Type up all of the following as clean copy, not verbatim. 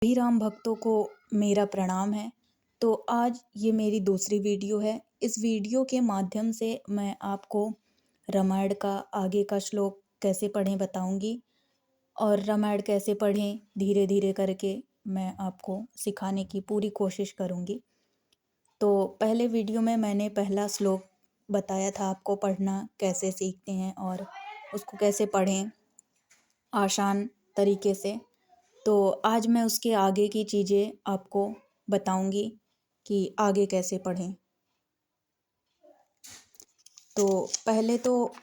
सभी राम भक्तों को मेरा प्रणाम है। तो आज ये मेरी दूसरी वीडियो है। इस वीडियो के माध्यम से मैं आपको रामायण का आगे का श्लोक कैसे पढ़ें बताऊंगी और रामायण कैसे पढ़ें धीरे धीरे करके मैं आपको सिखाने की पूरी कोशिश करूंगी। तो पहले वीडियो में मैंने पहला श्लोक बताया था आपको पढ़ना कैसे सीखते हैं और उसको कैसे पढ़ें आसान तरीके से। तो आज मैं उसके आगे की चीज़ें आपको बताऊंगी कि आगे कैसे पढ़ें। तो पहले तो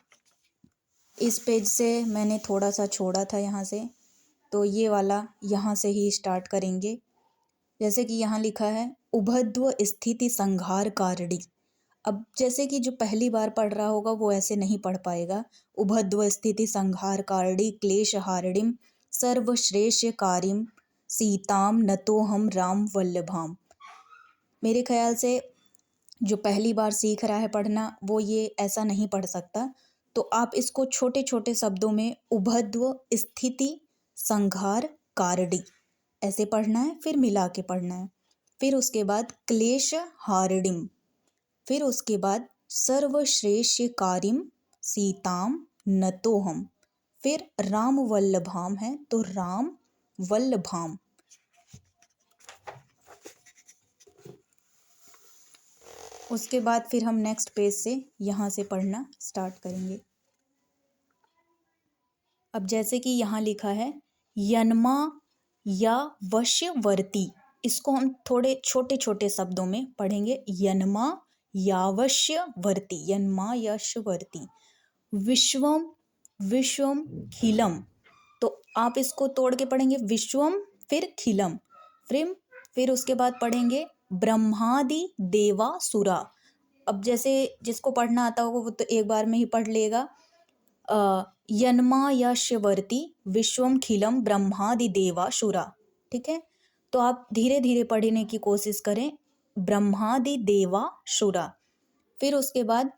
इस पेज से मैंने थोड़ा सा छोड़ा था यहाँ से, तो ये वाला यहाँ से ही स्टार्ट करेंगे। जैसे कि यहाँ लिखा है उभद्व स्थिति संहार कारिणी। अब जैसे कि जो पहली बार पढ़ रहा होगा वो ऐसे नहीं पढ़ पाएगा। उभद्व स्थिति संहार कारिणी क्लेश हारिणीम सर्वश्रेष्ठकारिम सीताम नतोहम राम वल्लभाम। मेरे ख्याल से जो पहली बार सीख रहा है पढ़ना वो ये ऐसा नहीं पढ़ सकता। तो आप इसको छोटे छोटे शब्दों में उभद्व स्थिति संहार कारिणी ऐसे पढ़ना है, फिर मिला के पढ़ना है। फिर उसके बाद क्लेश हारिणीम, फिर उसके बाद सर्वश्रेष्ठकारिम सीताम नतोहम, फिर राम वल्लभाम है तो राम वल्लभाम। उसके बाद फिर हम नेक्स्ट पेज से यहाँ से पढ़ना स्टार्ट करेंगे। अब जैसे कि यहाँ लिखा है यन्मा या वश्यवर्ती, इसको हम थोड़े छोटे छोटे शब्दों में पढ़ेंगे। यन्मा यावश्यवर्ती, यन्मा यशवर्ती। विश्वम विश्वम खिलम, तो आप इसको तोड़ के पढ़ेंगे विश्वम फिर खिलम। फिर उसके बाद पढ़ेंगे ब्रह्मादि देवासुरा। अब जैसे जिसको पढ़ना आता होगा वो तो एक बार में ही पढ़ लेगा। यन्मा यशवर्ती विश्वम खिलम ब्रह्मादि देवासुरा। ठीक है, तो आप धीरे धीरे पढ़ने की कोशिश करें। ब्रह्मादि देवासुरा। फिर उसके बाद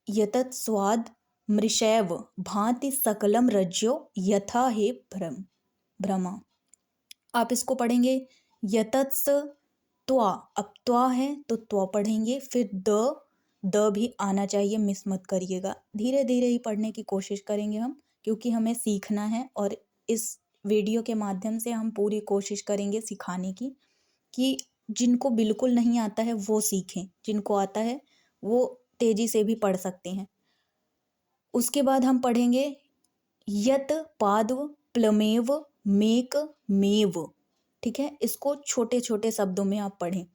यतत् स्वाद मृषैव भांति सकलम रज्यो यथा हे भ्रमा। आप इसको पढ़ेंगे यतत्स त्वा। अब त्वा है तो त्वा पढ़ेंगे, फिर द भी आना चाहिए, मिस मत करिएगा। धीरे धीरे ही पढ़ने की कोशिश करेंगे हम, क्योंकि हमें सीखना है और इस वीडियो के माध्यम से हम पूरी कोशिश करेंगे सिखाने की कि जिनको बिल्कुल नहीं आता है वो सीखें, जिनको आता है वो तेजी से भी पढ़ सकते हैं। उसके बाद हम पढ़ेंगे यत पाद्व प्लमेव मेक मेव। ठीक है, इसको छोटे छोटे शब्दों में आप पढ़ें।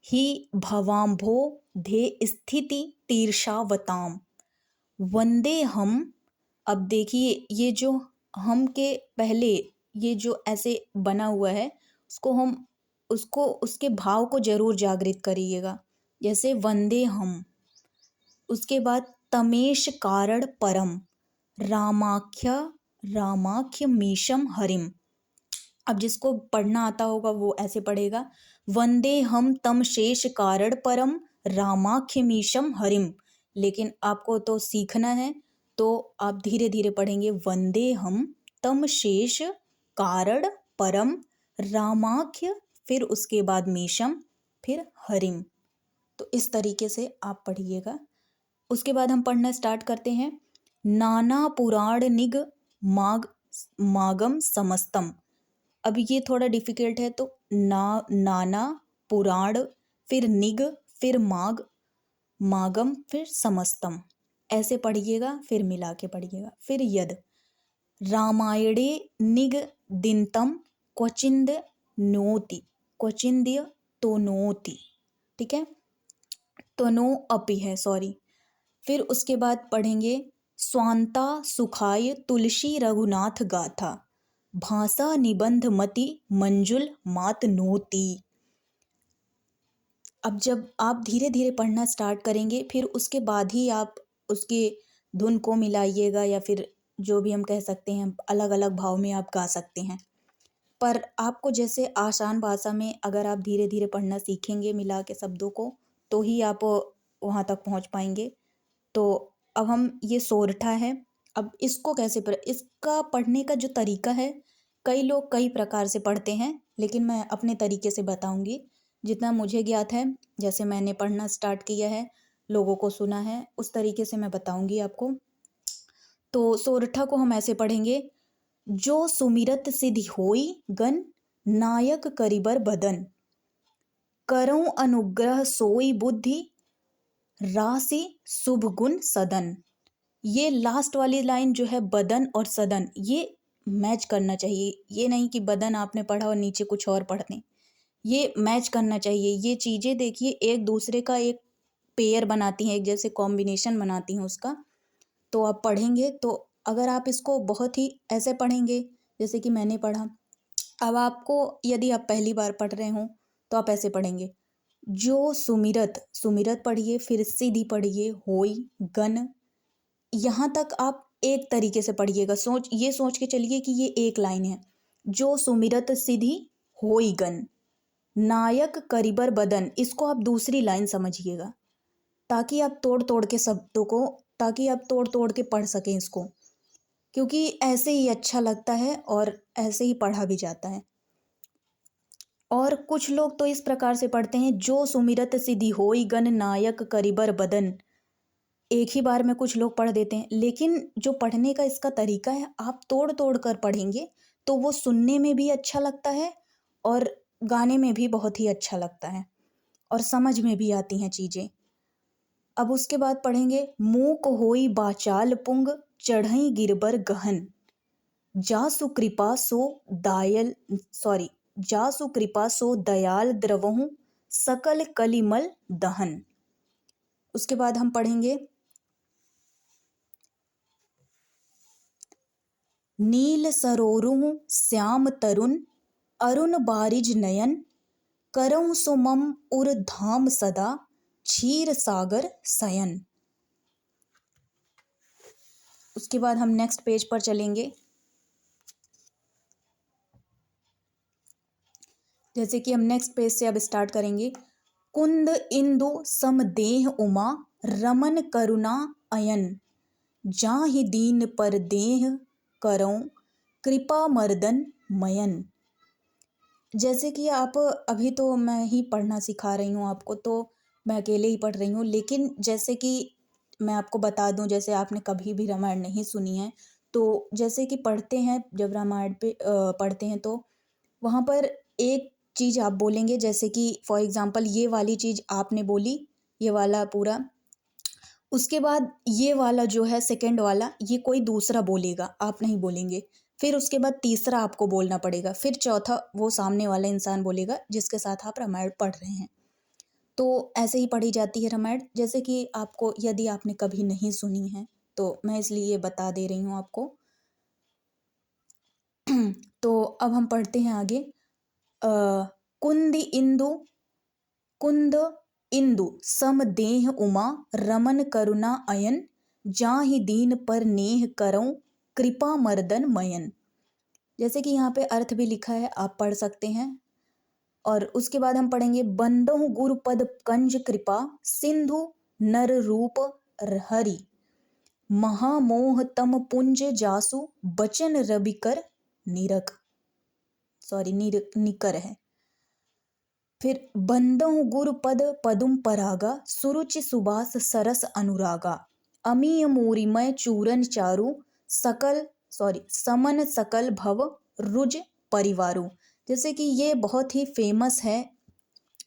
ही भवाम्भो धे स्थिति तीर्षावताम वंदे हम। अब देखिए ये जो हम के पहले ये जो ऐसे बना हुआ है उसको उसके भाव को जरूर जागृत करिएगा, जैसे वंदे हम। उसके बाद तमेश कारण परम रामाख्य मीशम हरिम। अब जिसको पढ़ना आता होगा वो ऐसे पढ़ेगा वंदे हम तम शेष कारण परम रामाख्य मीशम हरिम। लेकिन आपको तो सीखना है तो आप धीरे धीरे पढ़ेंगे वंदे हम तम शेष कारण परम रामाख्य, फिर उसके बाद मीशम, फिर हरिम। तो इस तरीके से आप पढ़िएगा। उसके बाद हम पढ़ना स्टार्ट करते हैं। नाना पुराण निग मागम समस्तम। अब ये थोड़ा डिफिकल्ट है, तो नाना पुराण फिर निग फिर मागम फिर समस्तम ऐसे पढ़िएगा, फिर मिला के पढ़िएगा। फिर यद रामायणे निग दिनतम क्वचिंद तो नोति। ठीक है, तो नो अपी है, सॉरी। फिर उसके बाद पढ़ेंगे स्वांता सुखाय तुलसी रघुनाथ गाथा भाषा निबंध मति मंजुल मात नोती। अब जब आप धीरे धीरे पढ़ना स्टार्ट करेंगे फिर उसके बाद ही आप उसके धुन को मिलाइएगा, या फिर जो भी हम कह सकते हैं अलग अलग भाव में आप गा सकते हैं। पर आपको जैसे आसान भाषा में अगर आप धीरे धीरे पढ़ना सीखेंगे मिला के शब्दों को, तो ही आप वहाँ तक पहुँच पाएंगे। तो अब हम ये सोरठा है, अब इसको कैसे इसका पढ़ने का जो तरीका है कई लोग कई प्रकार से पढ़ते हैं, लेकिन मैं अपने तरीके से बताऊंगी जितना मुझे ज्ञात है। जैसे मैंने पढ़ना स्टार्ट किया है, लोगों को सुना है, उस तरीके से मैं बताऊंगी आपको। तो सोरठा को हम ऐसे पढ़ेंगे, जो सुमिरत सिद्धि होई गन, नायक करिबर बदन, करऊं अनुग्रह सोई बुद्धि, राशि शुभ गुण सदन। ये लास्ट वाली लाइन जो है बदन और सदन, ये मैच करना चाहिए। ये नहीं कि बदन आपने पढ़ा और नीचे कुछ और पढ़ दें, ये मैच करना चाहिए। ये चीज़ें देखिए एक दूसरे का एक पेयर बनाती हैं, एक जैसे कॉम्बिनेशन बनाती हैं उसका। तो आप पढ़ेंगे तो अगर आप इसको बहुत ही ऐसे पढ़ेंगे जैसे कि मैंने पढ़ा, अब आपको यदि आप पहली बार पढ़ रहे हो तो आप ऐसे पढ़ेंगे, जो सुमिरत, सुमिरत पढ़िए, फिर सीधी पढ़िए, होई गन, यहाँ तक आप एक तरीके से पढ़िएगा। ये सोच के चलिए कि ये एक लाइन है। जो सुमिरत सिद्धि होई गन, नायक करिबर बदन, इसको आप दूसरी लाइन समझिएगा, ताकि आप तोड़ तोड़ के शब्दों को, ताकि आप तोड़ तोड़ के पढ़ सकें इसको, क्योंकि ऐसे ही अच्छा लगता है और ऐसे ही पढ़ा भी जाता है। और कुछ लोग तो इस प्रकार से पढ़ते हैं, जो सुमिरत सिद्धि होई गन, नायक करिबर बदन, एक ही बार में कुछ लोग पढ़ देते हैं। लेकिन जो पढ़ने का इसका तरीका है, आप तोड़ तोड़ कर पढ़ेंगे तो वो सुनने में भी अच्छा लगता है और गाने में भी बहुत ही अच्छा लगता है और समझ में भी आती हैं चीज़ें। अब उसके बाद पढ़ेंगे, मूक होई बाचाल पुंग, चढ़ई गिरबर गहन, जासु कृपा सो दायल सॉरी जासु कृपा सो दयाल द्रवहु, सकल कलिमल दहन। उसके बाद हम पढ़ेंगे, नील सरोरुह श्याम तरुण, अरुण बारिज नयन, करऊं सुमम उर धाम सदा, क्षीर सागर शयन। उसके बाद हम नेक्स्ट पेज पर चलेंगे। जैसे कि हम नेक्स्ट पेज से अब स्टार्ट करेंगे, कुंद इंदु समदेह उमा, रमन करुणा अयन, जाहि दीन पर देह, करऊं कृपा मर्दन मयन। जैसे कि आप, अभी तो मैं ही पढ़ना सिखा रही हूँ आपको, तो मैं अकेले ही पढ़ रही हूँ, लेकिन जैसे कि मैं आपको बता दूँ, जैसे आपने कभी भी रामायण नहीं सुनी है, तो जैसे कि पढ़ते हैं, जब रामायण पे पढ़ते हैं तो वहाँ पर एक चीज़ आप बोलेंगे, जैसे कि फॉर एग्जांपल ये वाली चीज़ आपने बोली, ये वाला पूरा, उसके बाद ये वाला जो है सेकंड वाला, ये कोई दूसरा बोलेगा, आप नहीं बोलेंगे। फिर उसके बाद तीसरा आपको बोलना पड़ेगा, फिर चौथा वो सामने वाला इंसान बोलेगा जिसके साथ आप रामायण पढ़ रहे हैं। तो ऐसे ही पढ़ी जाती है रामायण। जैसे कि आपको, यदि आपने कभी नहीं सुनी है तो मैं इसलिए ये बता दे रही हूँ आपको। तो अब हम पढ़ते हैं आगे। कुंद इंदु, कुंद इंदु समदेह उमा, रमन करुणा अयन, जाहि दीन पर नेह करऊं कृपा मर्दन मयन। जैसे कि यहाँ पे अर्थ भी लिखा है, आप पढ़ सकते हैं। और उसके बाद हम पढ़ेंगे, बंदहु गुरुपद कंज कृपा, सिंधु नर रूप हरि, महामोह तम पुंज जासु, बचन रवि कर निरक निकर है। फिर बंदहु गुरुपद पदुम परागा, सुरुचि सुबास सरस अनुरागा, अमीय मूरिमय चूरन चारु, समन सकल भव रुज परिवारु। जैसे कि ये बहुत ही फेमस है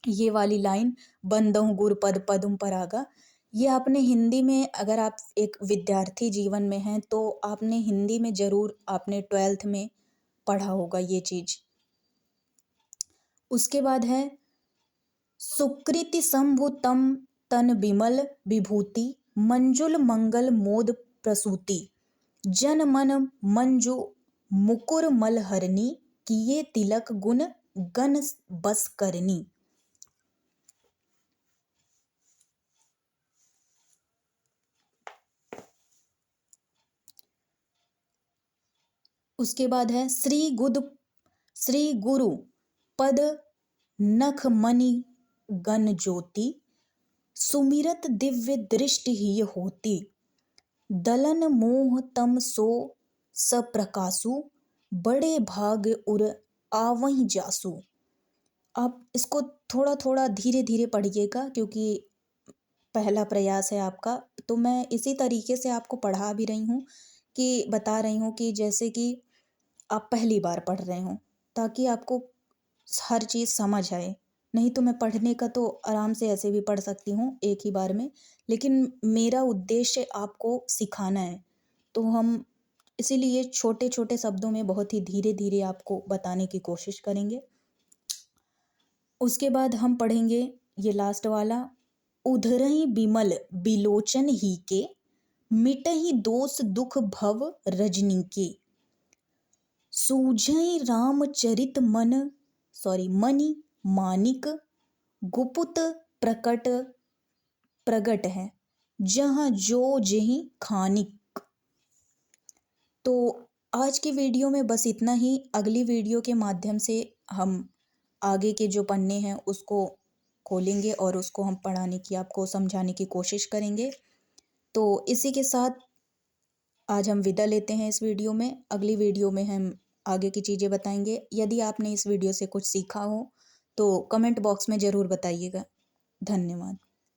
ये वाली लाइन, बंदहु गुरुपद पदुम परागा। ये आपने हिंदी में, अगर आप एक विद्यार्थी जीवन में हैं तो आपने हिंदी में ज़रूर, आपने 12th में पढ़ा होगा ये चीज़। उसके बाद है, सुकृति संभुतम तन विमल विभूति, मंजुल मंगल मोद प्रसूति, जन मन मंजु मुकुर मलहरनी, किए तिलक गुण गन बस करनी। उसके बाद है, श्री गुरु पद नख मणि गण ज्योति, सुमिरत दिव्य दृष्टि ही होती, दलन मोह तम सो सप्रकाशु, बड़े भाग उर आवहीं जासु। आप इसको थोड़ा थोड़ा धीरे धीरे पढ़िएगा क्योंकि पहला प्रयास है आपका। तो मैं इसी तरीके से आपको पढ़ा भी रही हूँ कि बता रही हूँ कि जैसे कि आप पहली बार पढ़ रहे हो, ताकि आपको हर चीज़ समझ आए। नहीं तो मैं पढ़ने का तो आराम से ऐसे भी पढ़ सकती हूँ एक ही बार में, लेकिन मेरा उद्देश्य आपको सिखाना है। तो हम इसीलिए छोटे छोटे शब्दों में बहुत ही धीरे धीरे आपको बताने की कोशिश करेंगे। उसके बाद हम पढ़ेंगे ये लास्ट वाला, उधरहि बिमल बिलोचन ही के, मिटहि दोष दुख भव रजनी के, सूझहि रामचरित मणि मानिक, गुपुत प्रकट प्रगट है, जहाँ जो जेहि खानिक। तो आज की वीडियो में बस इतना ही। अगली वीडियो के माध्यम से हम आगे के जो पन्ने हैं उसको खोलेंगे और उसको हम पढ़ाने की, आपको समझाने की कोशिश करेंगे। तो इसी के साथ आज हम विदा लेते हैं इस वीडियो में। अगली वीडियो में हम आगे की चीज़ें बताएंगे। यदि आपने इस वीडियो से कुछ सीखा हो तो कमेंट बॉक्स में ज़रूर बताइएगा। धन्यवाद।